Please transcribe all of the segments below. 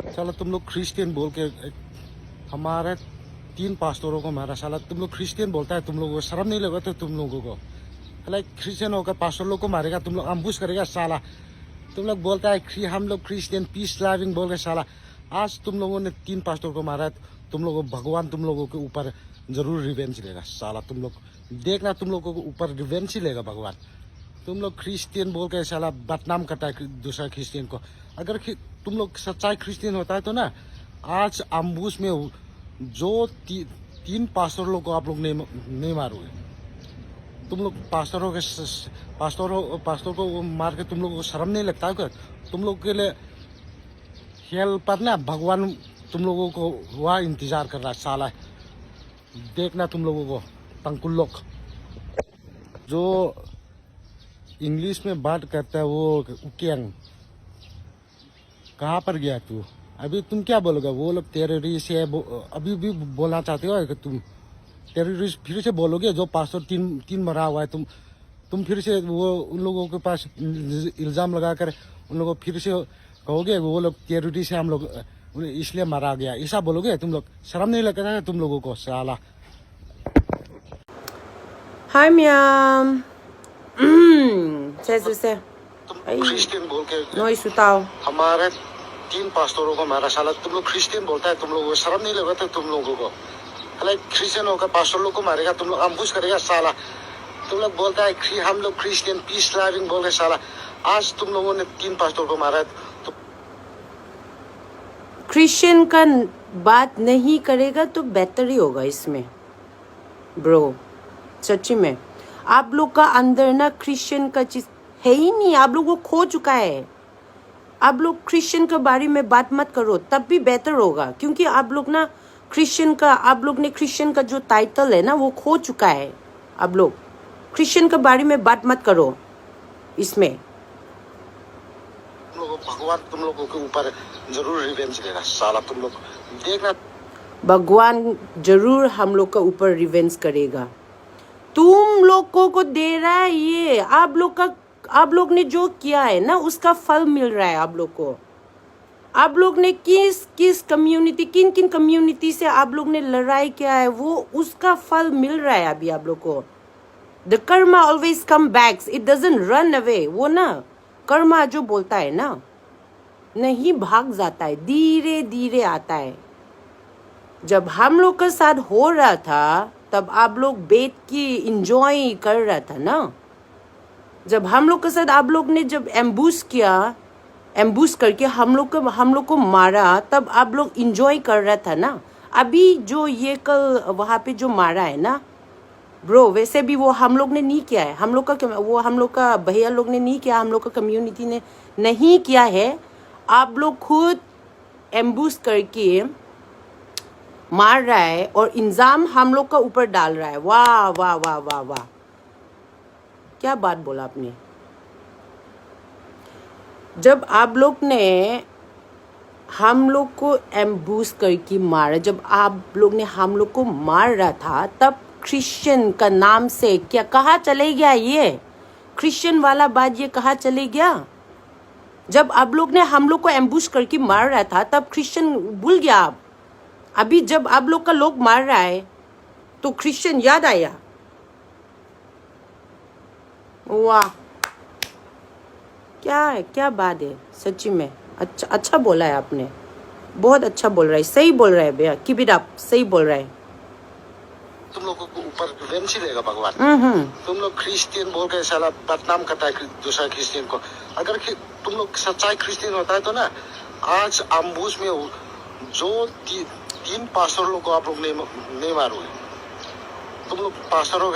साला तुम लोग क्रिश्चियन बोल के हमारे 3 पास्टरों को मारा। साला तुम लोग क्रिश्चियन बोलता है, तुम लोगों को शर्म नहीं लगा? तो तुम लोगों को लाइक क्रिश्चियन होकर पास्टर लोग को मारेगा, तुम लोग अम्बुश करेगा। साला तुम लोग बोलता है हम लोग क्रिश्चियन पीस लविंग बोल के, साला आज तुम लोगों ने 3 पास्टर को मारा है। तुम लोगों भगवान तुम लोगों के ऊपर जरूर रिवेंज लेगा। साला तुम लोग देखना, तुम लोगों के ऊपर रिवेंज ही लेगा भगवान। तुम लोग क्रिश्चियन बोल के साला बदनाम करता है दूसरा क्रिश्चियन को। अगर तुम लोग सच्चाई क्रिश्चियन होता है तो ना आज अम्बुश में जो 3 पास्टर लोग को आप लोग नहीं मारोगे। तुम लोग पास्टर को मार के तुम लोगों को शर्म नहीं लगता क्या? तुम लोग के लिए हेल पर ना भगवान तुम लोगों को वहाँ इंतजार कर रहा है। साला देखना तुम लोगों को तंकुल लोग जो इंग्लिश में बात करता है वो उकेंग, कहाँ पर गया तू? अभी तुम क्या बोलोगे? वो लोग टेररिस्ट है अभी भी बोलना चाहते हो कि तुम टेररिस्ट फिर से बोलोगे? जो 503 मरा हुआ है तुम फिर से वो उन लोगों के पास इल्जाम लगाकर उन लोगों को फिर से कहोगे वो लोग टेररिस्ट है, हम लोग इसलिए मारा गया, ऐसा बोलोगे? तुम लोग शर्म नहीं लगता है तुम लोगों को? साला हाय म्याम से क्रिश्चियन बोल के नोई सुताओ हमारे 3 पास्टरों को मारा। साला तुम लोग क्रिश्चियन बोलता है, तुम लोगों को शर्म नहीं लगता तुम लोगों को? लाइक क्रिश्चियन होकर पास्टर लोग को मारेगा, तुम लोग अम्बुश करेगा। साला तुम लोग बोलता है हम लोग क्रिश्चियन पीस लविंग बोल के, साला आज तुम लोगों ने 3 पास्टर को मारा है। तो क्रिश्चियन का बात नहीं करेगा तो बेहतर ही होगा इसमें ब्रो। सच्ची में आप लोग का अंदर ना क्रिश्चियन का चीज है ही नहीं, आप लोग को खो चुका है। आप लोग क्रिश्चियन के बारे में बात मत करो, तब भी बेहतर होगा, क्योंकि आप लोग ना आप लोग ने क्रिश्चियन का जो टाइटल है ना वो खो चुका है। आप लोग क्रिश्चियन के बारे में बात मत करो इसमें। भगवान तुम लोगों के ऊपर जरूर रिवेंज लेगा। साला तुम लोग देखना, भगवान जरूर हम लोग का ऊपर रिवेंज करेगा। तुम लोगों को दे रहा है ये, आप लोग ने जो किया है ना उसका फल मिल रहा है आप लोग को। आप लोग ने किस कम्युनिटी, किन कम्युनिटी से आप लोग ने लड़ाई किया है, वो उसका फल मिल रहा है अभी आप लोग को। The karma always come backs, it doesn't run away. वो ना कर्मा जो बोलता है ना नहीं भाग जाता है, धीरे धीरे आता है। जब हम लोग के साथ हो रहा था तब आप लोग बैठ के इंजॉय कर रहा था ना। जब हम लोग के साथ आप लोग ने जब एम्बूस करके हम लोग को मारा, तब आप लोग इंजॉय कर रहा था ना। अभी जो ये कल वहाँ पे जो मारा है ना ब्रो, वैसे भी वो हम लोग ने नहीं किया है। हम लोग का भैया लोग ने नहीं किया, हम लोग का कम्युनिटी ने नहीं किया है। आप लोग खुद एम्बूस करके मार रहा है और इल्जाम हम लोग का ऊपर डाल रहा है। वाह वाह वाह वाह वाह, क्या बात बोला आपने। जब आप लोग ने हम लोग को एम्बूस करके मारा, जब आप लोग ने हम लोग को मार रहा था, तब क्रिश्चियन का नाम से क्या कहाँ चले गया? ये क्रिश्चियन वाला बात ये कहाँ चले गया? जब आप लोग ने हम लोग को एम्बूस करके मार रहा था तब क्रिश्चियन भूल गया आप। अभी जब आप लोग का लोग मार रहा है तो क्रिश्चियन याद आया। वाह, क्या बात है सच्ची में। अच्छा बोला है आपने, बहुत अच्छा बोल रहा है, सही बोल रहा है भैया, कीप इट अप, सही बोल रहा है। तुम लोगों को ऊपर रिवेंज ही लेगा भगवान। तुम लोग क्रिश्चियन बोल के साला बदनाम करता है दूसरा क्रिश्चियन को। अगर तुम लोग सच्चाई क्रिश्चियन होता है तो ना आज अम्बुज में जो 3 पास्टर लोग को आप लोग नहीं मारोगे। तुम लोग पास्टरों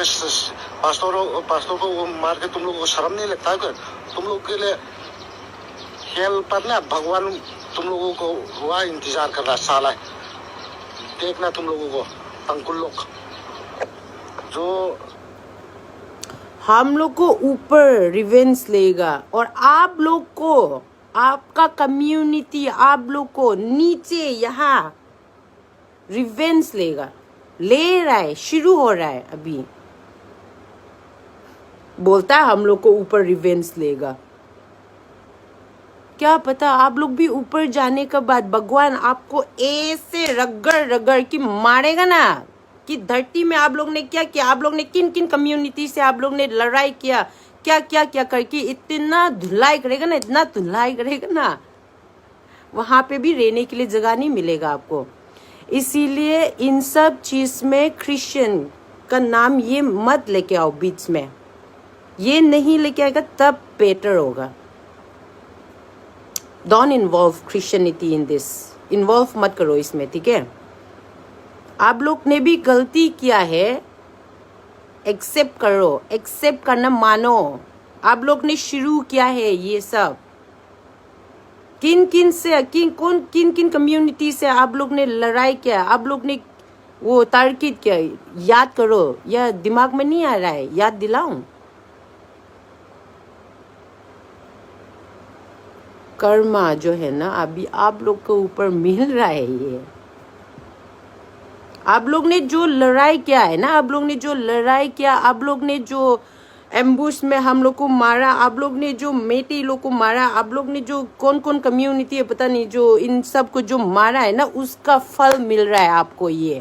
को मार के तुम लोगों को शर्म नहीं लगता है? तुम लोग के लिए हेल पर ना भगवान तुम लोगों को वहाँ इंतजार कर रहा है। साला देखना तुम लोगों को तंकुल लोग जो हम लोग को ऊपर रिवेंज लेगा और आप लोग को, आपका कम्युनिटी आप लोग को नीचे यहाँ रिवेंज ले रहा है, शुरू हो रहा है अभी। बोलता है हम लोग को ऊपर रिवेंज लेगा। क्या पता आप लोग भी ऊपर जाने के बाद भगवान आपको ऐसे रगड़ रगड़ के मारेगा ना कि धरती में आप लोग ने क्या किया, आप लोग ने किन किन कम्युनिटी से आप लोग ने लड़ाई किया, क्या क्या क्या करके इतना धुलाई करेगा ना, इतना धुलाई करेगा ना, वहां पे भी रहने के लिए जगह नहीं मिलेगा आपको। इसीलिए इन सब चीज में क्रिश्चियन का नाम ये मत लेके आओ बीच में, ये नहीं लेके आएगा तब बेटर होगा। Don't involve Christianity in this, involve मत करो इसमें, ठीक है। आप लोग ने भी गलती किया है, एक्सेप्ट करो, एक्सेप्ट करना मानो। आप लोग ने शुरू किया है ये सब, किन किन कम्युनिटी से आप लोग ने लड़ाई किया, आप लोग ने वो तार्किक किया, याद करो। या दिमाग में नहीं आ रहा है, याद दिलाऊं? कर्मा जो है ना अभी आप लोग के ऊपर मिल रहा है। ये आप लोग ने जो लड़ाई किया है ना, आप लोग ने जो लड़ाई किया, आप लोग ने जो एम्बुश में हम लोग को मारा, आप लोग ने जो मेटी लोग को मारा, आप लोग ने जो कौन कौन कम्युनिटी है पता नहीं, जो इन सब को जो मारा है ना, उसका फल मिल रहा है आपको। ये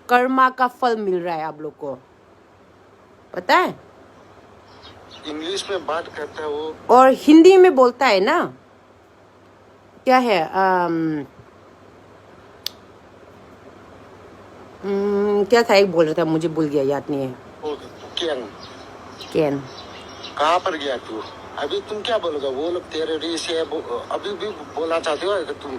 कर्मा का फल मिल रहा है आप लोग को, पता है। इंग्लिश में बात करता है वो, और हिंदी में बोलता है ना, क्या है क्या था, एक बोल रहा था, मुझे भूल गया, याद नहीं है। कैन कहाँ पर गया तू? अभी तुम क्या बोलोगे? वो लोग टेररिस्ट है, अभी भी बोलना चाहते हो तुम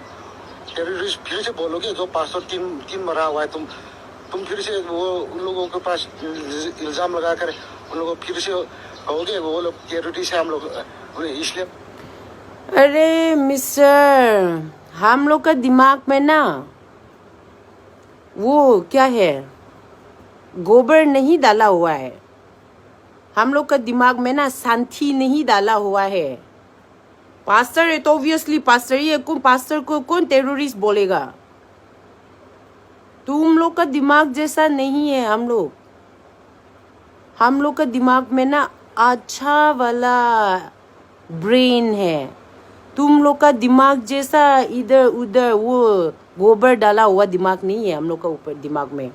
टेररिस्ट? फिर से बोलोगे जो 503 मरा हुआ है, तुम फिर से वो उन लोगों के पास इल्जाम लगा कर उन लोगों फिर से कहोगे वो लोग टेररिस्ट है हम लोग, इसलिए। अरे मिस्टर, हम लोग का दिमाग में ना वो क्या है, गोबर नहीं डाला हुआ है। हम लोग का दिमाग में ना शांति नहीं डाला हुआ है। पास्टर है तो ऑब्वियसली पास्टर ही है, पास्टर को कौन टेररिस्ट बोलेगा? तुम लोग का दिमाग जैसा नहीं है हम लोग का दिमाग में ना अच्छा वाला ब्रेन है। तुम लोग का दिमाग जैसा इधर उधर वो गोबर डाला हुआ दिमाग नहीं है हम लोग का ऊपर दिमाग में।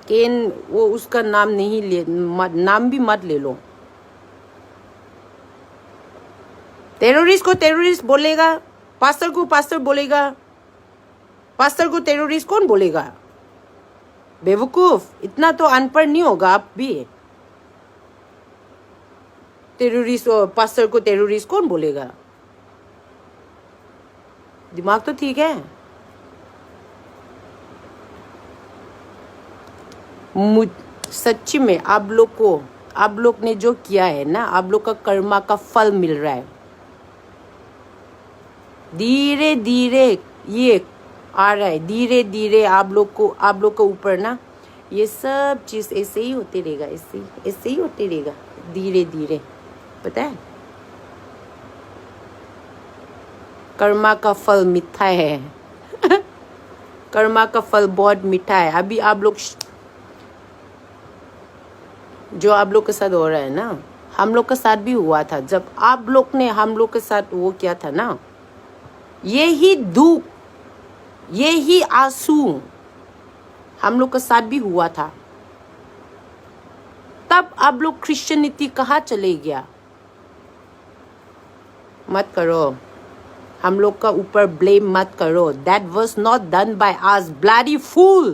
केन वो उसका नाम नहीं ले, नाम भी मत ले लो। टेररिस्ट को टेररिस्ट बोलेगा, पास्टर को पास्टर बोलेगा। पास्टर को टेररिस्ट कौन बोलेगा? बेवकूफ, इतना तो अनपढ़ नहीं होगा आप भी। टेररिस्ट और पास्टर को टेररिस्ट कौन बोलेगा? दिमाग तो ठीक है। सच्ची में आप लोग ने जो किया है ना, आप लोग का कर्मा का फल मिल रहा है। धीरे धीरे ये आ रहा है, धीरे धीरे आप लोग के ऊपर ना ये सब चीज ऐसे ही होते रहेगा, ऐसे ही होते रहेगा धीरे धीरे, पता है। कर्मा का फल मीठा है कर्मा का फल बहुत मीठा है। अभी आप लोग जो आप लोग के साथ हो रहा है ना, हम लोग के साथ भी हुआ था। जब आप लोग ने हम लोग के साथ वो किया था ना, यही दुख, यही आंसू हम लोग के साथ भी हुआ था। तब आप लोग क्रिश्चियनिटी कहाँ चले गया? मत करो, हम लोग का ऊपर ब्लेम मत करो। That was not done by us, bloody fool.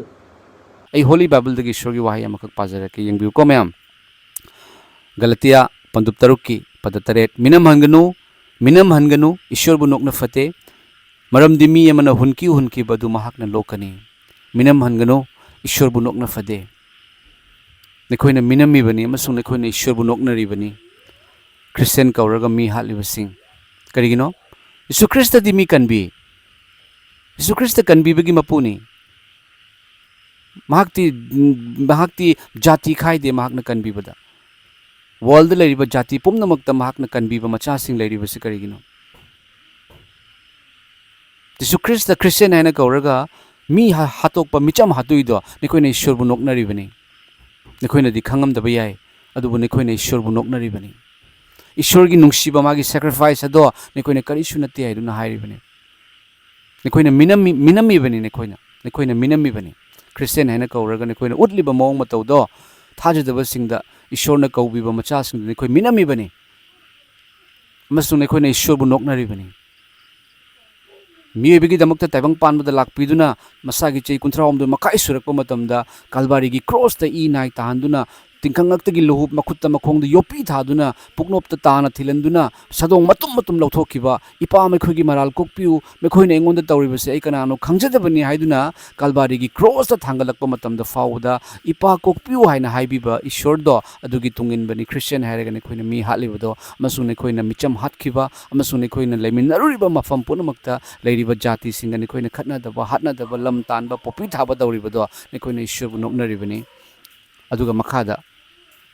आई होली बाइबल दगी ईश्वर की वाही अमखक पाजर के यंग को मैम गलतिया पंदुप तरुक की पद तरेट मिनम हंगनु ईश्वर बु नोकना फते मरम दिमी यमना हुनकी बदु महाकना लोकनी मिनम हंगनु ईश्वर बु नोकना फदे नखोइना मिनमी बनी अमसुंग नखोइना ईश्वर बु नोकनरी बनी क्रिश्चियन कौरगा मी हालिबसिंग करिगिनो यीशु ख्रिस्ट दिमी कनबी यीशु ख्रिस्ट कनबी बगी मपुनी महाक्ति जाति खाइदे महाकना कनबीबदा वर्ल्ड लेरिबा जाति पुमनमक्ता महाकना कनबीबा मचासिंग लेरिबसि करिगिनो यीशु ख्रिस्ट क्रिश्चियन हैना कौरगा मी हातोकपा मिचम हातुइदो निकोइना ईश्वर बु नोकनरिबनी निकोइना दि खंगमदबा याय अदुबु निकोइना ईश्वर बु नोकनरिबनी ईश्वर की नुंसीबा मागी सैक्रिफाइस अदो नेकोइना करिसु नते हाइदुना हाइरिबने नेकोइना मिनमी बनी नेकोइना मिनमी बनी क्रिश्चियन हैना कौरगा नेकोइना उतलिबा मौंग मतौदो थाजदबा सिंगदा ईश्वरना कौबिबा मचा सिंग नेकोइ मिनमी बनी अमसुंग नेकोइना ईश्वरबु नोकनारिबनी मियोबिगी दमकता ताइबंग पानबदा लाकपिदुना मसागी चै 19 मखाइ सुरकपा मतमदा कालबारीगी क्रॉसता ई नाइ ताहांदुना तिंखंगक्तगी लोहुप मखुत्ता मखोंगदा योपी थादुना पुकनोपता ताना थिलंदुना सदोंग मतुम लौथोखिबा इपा मेखोगी मराल कोकपिउ मेखोइना एंगोंदा तौरिबसे आई कनानो खंगजदबनी हाइदुना कालबारीगी क्रॉसता थांगलकपा मतमदा फावदा इपा कोकपिउ हाइना हाइबिबा ईश्वरदो अदुगी तुंगिनबनी क्रिश्चियन हाइरगा नेखोइना मी हालिबदो अमसुंग नेखोइना मिचम हातखिबा अमसुंग नेखोइना लेमिनरुरिबा मफम पुनमक्ता लेरिबा जाति सिंगा नेखोइना खतनादबा हातनादबा लम तानबा पोपी थाबा दौरिबदो नेखोइना ईश्वरबु नोकनरिबनी अदुगा मखादा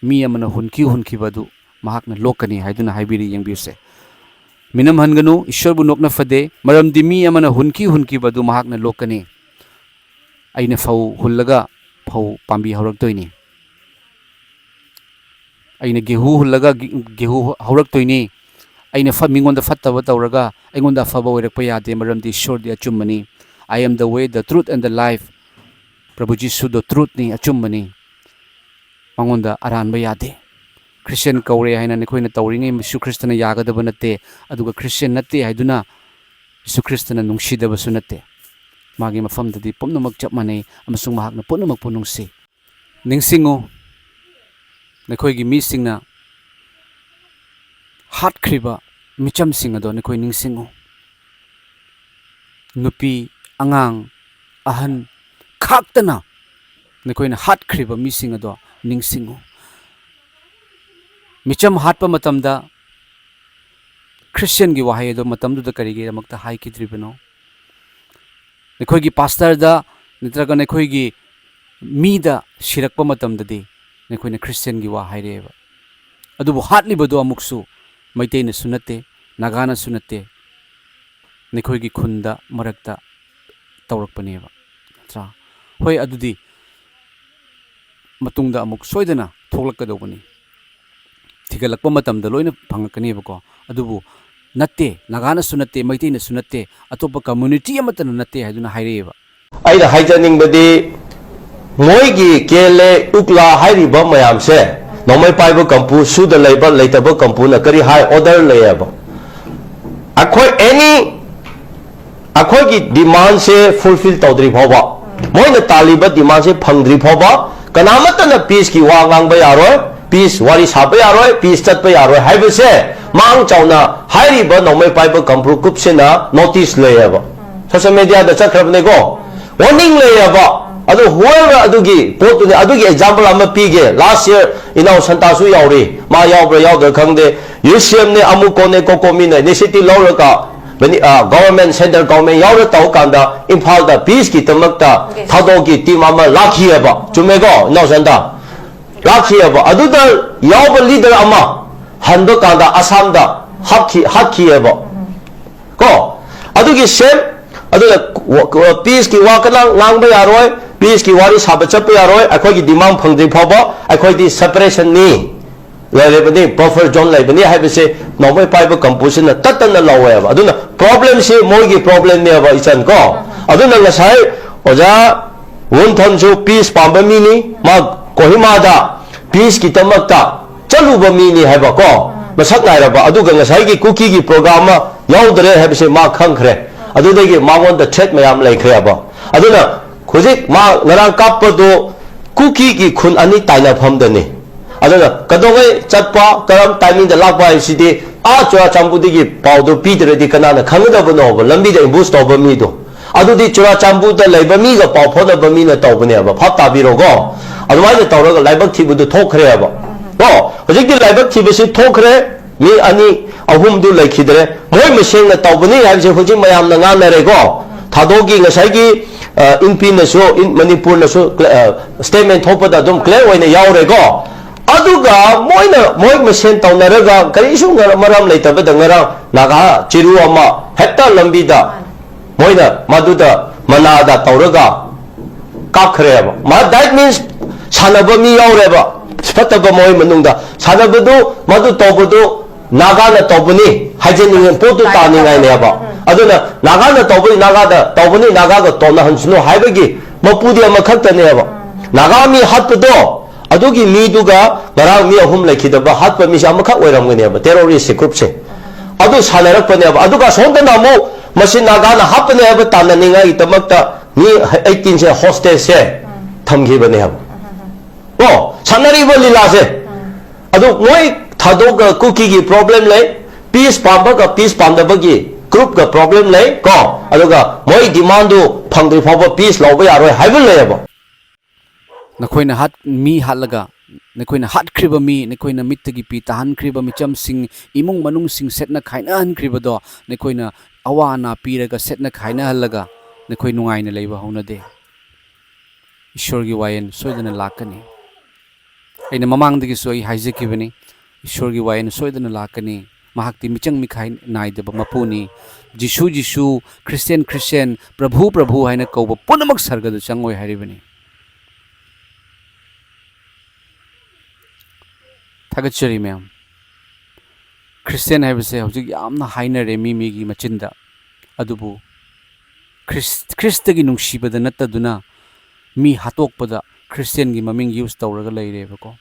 मी अमना हुनखिबदु महाकना लोकनी हाइदुना हाइबिरी यंगबिउसे मिनम हनगनु ईश्वरबु नोकना फदे मरमदि मी अमना हुनखिबदु महाकना लोकनी आइना फौ हुल्लगा फौ पांबी हौरक्तोइनी आइना गेहू हुल्लगा गेहू हौरक्तोइनी आइना मिंगोंदा फत्तबा तौरगा आइगोंदा फबा ओइरकपा यादे मरमदि ईश्वरदि अचुम्मनी I am the way the truth and the life प्रभु जीसु द ट्रुथ नि अचुम्मनी मंगोंदा अरानबा यादे क्रिश्चियन कौरे हाइना नेखोइना तौरिङै यीशु ख्रिस्टना यागदबा नते अदुगा क्रिश्चियन नते हाइदुना यीशु ख्रिस्टना नुंसीदबसु नते मागी मफमददि पुनमक चप मानै अमसुंग महाकना पुनमक पुनुंसी निंगसिंगो नेखोइगी मीसिंगना हातख्रिबा मिचमसिंग अदो नेखोइ निंगसिंगो नुपी अंगांग अहन खाक्तना नेखोइना हातख्रिबा मीसिंग अदो निंगसिंगो मिचम हाटपा मतमदा क्रिश्चियन की वाहै दो मतमदुदा करिगे रमक्ता हाइकिद्रिबनो नेखोइगी पास्टरदा नत्रगा नेखोइगी मीदा शिरकपा मतमददि नेखोइना क्रिश्चियन की वाहै रेबा अदुबु हाटलिबदो अमुक्सु मैतेना सुनते नागाना सुनते नेखोइगी खुंदा मरक्ता तौरकपनेबा नत्रा होय अदुदि मतुंगदा अमुक सोयदना थोलकदौबनी थिगलकपा मतमदा लोइना फंगकनेबको अदुबु नत्ते नागानासु नत्ते मैतेनासु नत्ते अतोपा कम्युनिटी अमतना नत्ते हाइदुना हाइरेबा आइना हाइजनिंगबदि मोइगी केले उक्ला हाइरिबा मयामसे नोमै पाइबा कंपु सुदा लेबा लेतबा कंपुना करी हाई ऑर्डर लेयबा अखोय एनी अखोय की डिमांड से फुलफिल तौद्री फावबा मोइना तालिबा डिमांड से फंगद्री फावबा कनामतना पीस की वा ngang यारोय पीस वारी साबा यारोय पीस चतबा यारोय हाइबसे मांग चाउना हाइरिबा नोमै पाइबा कंपु कुपसेना नोटिस लेयबा सोशल मीडिया दा चखरबनेको वार्निंग लेयबा अदो whoever अदुगी पोतुने अदुगी एग्जांपल अमा पीगे लास्ट ईयर इनाउ संतासु यावरी मा यावब्रा यावद खंगदे यूसीएम ने अमुकोने कोकोमिने इनिशिएटिव लौरका गवर्नमेंट सेंट्रल गवर्नमेंट यावद ताउ कांदा इम्फाल दा पीस की तमकता थादोगी टीम अमा लाखियबा चुमेगो इनाउ संता लाखियबा अदुदा यावब लीडर अमा हंदो कांदा असम दा हाखियबा को अदुगी सेम अदुगा पीस की वाकला ngang यारोय पीस की वारी साबा चप यारोय अखोगी डिमांड फंगद्रि फावबा अखोगी सेपरेशन नि लेबनी बफर जोन लेबनी हाइबसे नोमै पाइबा कंपोजिशन तत्तन लौवेबा अदुना प्रॉब्लम से मोगी प्रॉब्लम नेबा इचन को अदुना ngасai ओजा वनथनजु पीस पांबा मिनी मा कोहिमादा पीस की तमकता चलुबा मिनी हाइबा को मसक नायरबा अदुगा ngасai की कुकी की प्रोग्राम यावदरे हाइबसे मा खंखरे अदुदगी मांगोंदा थ्रेट मयाम लेखरेबा अदुना खुजिक मा ngरang कापदो कुकी की खुन अनि ताइना फमदने अदुना कदोगै चटपा करम टाइमिंग द लापा सिदि आ चुरा चांबुदगी पाउदो पीदरदि कनाना खंगदबनो लंबी द इम्बूस तोबा मीदो अदुदि चुरा चांबुदा लेबा मीगा पाउ फोदबा मीना तोबनेबा फाप ताबिरोगो अदुमाइना तौरगा लाइबक थिबुदो थोखरेबा को हुजिकि लाइबक थिबसि थोखरे मी अनि अहुमदु लेखिदरे मोय मसेंगना तौबनी हाइबसे हुजि मयामना ngannarego थादोगी ngसाइगी इनपीनसो इन मणिपुरनसो स्टेटमेंट थोपदा दुम क्लियर ओइना यावरेगो अदुगा मोय मसेन तौनरगा करिसु मरम लेतबदा ngara नागा चिरु अमा हेक्टा लंबीदा मोइना मदुदा मनादा तौरगा काखरेबा मा दैट मीन्स सानबा मी यावरेबा फतबा मोय मनुंगदा सानबदु मदु तौबदु 나가나 떠보니 하이제닝은 보도 따닝아이네봐 아두나 나가나 떠보니 나가다 떠보니 나가가 떠나 한수노 하이버기 뭐부디 아마 칵다네봐 나가미 핫도 아두기 미두가 나랑 미 어흠 레키다바 핫바 미시 아마 칵 오이람거네봐 테러리스트 그룹세 아두 사내락거네봐 아두가 손다 나무 마시 나가나 핫바네봐 따나닝아이 때막다 니 18세 호스텔세 탐기버네봐 사나리버 릴라세 아두 뭐이 थादों कुकी की प्रॉब्लम ले पीस पांबा का पीस पांडबगी ग्रुप का प्रॉब्लम ले को अदुगा मोई डिमांड दो फंगद्रि फाबा पीस लौबा यारोय हाइबल लेबो नखोइना हात मी हालगा नखोइना हात क्रिबा मी नखोइना मित्तगी पी ताहन क्रिबा मिचम सिंग इमुंग मनुंग सिंग सेटना खाइना हन क्रिबदो नखोइना अवाना पीरगा सेटना खाइना हलगा नखोइ नुंगाइना लेबा हौनदे ईश्वर की वायन सोइदना लाकनी अइना ममांगदगी सोइ हाइजेकिबनी ईश्वर की वायन सोइदना लाकनी महाक्ति मिचंग मिखाइ नाइदब मपुनी जिशु जिशु क्रिश्चियन क्रिश्चियन प्रभु प्रभु हाइना कौब पुनमक सर्गद चंगोय हारिबनी थागचरी मैम क्रिश्चियन हाइबसे हौजिक यामना हाइनरे मिगी मचिंदा अदुबु ख्रिस्त की नुंगसिबद नत्तदुना मी हातोकपदा क्रिश्चियन की ममिंग यूज तौरगा लैरेबको